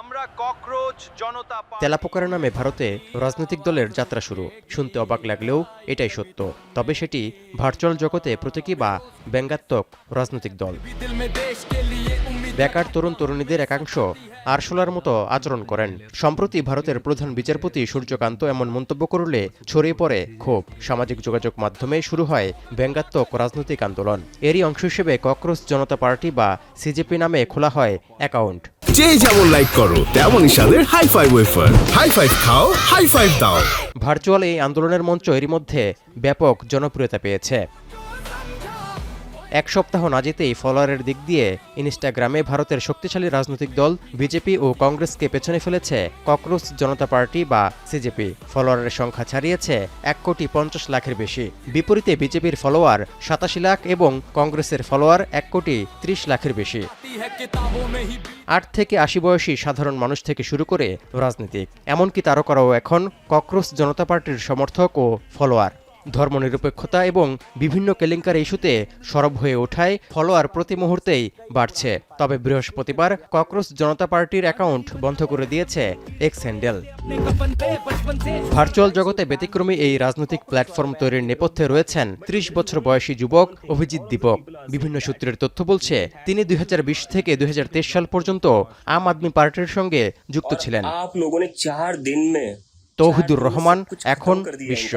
আমরা ককরোচ জনতা তেলাপোকার নামে ভারতে রাজনৈতিক দলের যাত্রা শুরু। শুনতে অবাক লাগলেও এটাই সত্য। তবে সেটি ভার্চুয়াল জগতে প্রতীকী বা ব্যঙ্গাত্মক রাজনৈতিক দল। বেকার তরুণ তরুণীদের একাংশ আরশোলার মতো আচরণ করেন। সম্প্রতি ভারতের প্রধান বিচারপতি সূর্যকান্ত এমন মন্তব্য করলে ছড়িয়ে পড়ে ক্ষোভ। সামাজিক যোগাযোগ মাধ্যমে শুরু হয় ব্যঙ্গাত্মক রাজনৈতিক আন্দোলন। এরই অংশ হিসেবে ককরোচ জনতা পার্টি বা সিজেপি নামে খোলা হয় অ্যাকাউন্ট। যে যেমন লাইক করো তেমনই স্বাদের high five wafer. High five খাও, হাই ফাইভ দাও। ভার্চুয়াল এই আন্দোলনের মঞ্চ এরই মধ্যে ব্যাপক জনপ্রিয়তা পেয়েছে। এক সপ্তাহ না যেতেই ফলোয়ারের দিক দিয়ে ইনস্টাগ্রামে ভারতের শক্তিশালী রাজনৈতিক দল বিজেপি ও কংগ্রেসকে পেছনে ফেলেছে ককরোচ জনতা পার্টি বা সিজেপি। ফলোয়ারের সংখ্যা ছাড়িয়েছে 1,50,00,000-এর বেশি। বিপরীতে বিজেপির ফলোয়ার 87 লাখ এবং কংগ্রেসের ফলোয়ার 1,30,00,000-এর বেশি। 8 থেকে 80 বয়সী সাধারণ মানুষ থেকে শুরু করে রাজনীতিক, এমনকি তারকারাও এখন ককরোচ জনতা পার্টির সমর্থক ও ফলোয়ার। ধর্মনিরপেক্ষতা এবং বিভিন্ন কেলেঙ্কারি ইস্যুতে সরব হয়ে ওঠায় ফলোয়ার প্রতি মুহূর্তেই বাড়ছে। তবে বৃহস্পতিবার ককরোচ জনতা পার্টির অ্যাকাউন্ট বন্ধ করে দিয়েছে এক্স হ্যান্ডেল। ভার্চুয়াল জগতে ব্যতিক্রমী এই রাজনৈতিক প্ল্যাটফর্ম তৈরির নেপথ্যে রয়েছেন 30 বছর বয়সী যুবক অভিজিৎ দীপক। বিভিন্ন সূত্রের তথ্য বলছে, তিনি 2020 থেকে 2023 সাল পর্যন্ত আম আদমি পার্টির সঙ্গে যুক্ত ছিলেন। তৌহিদুর রহমান এখন বিশ্ব।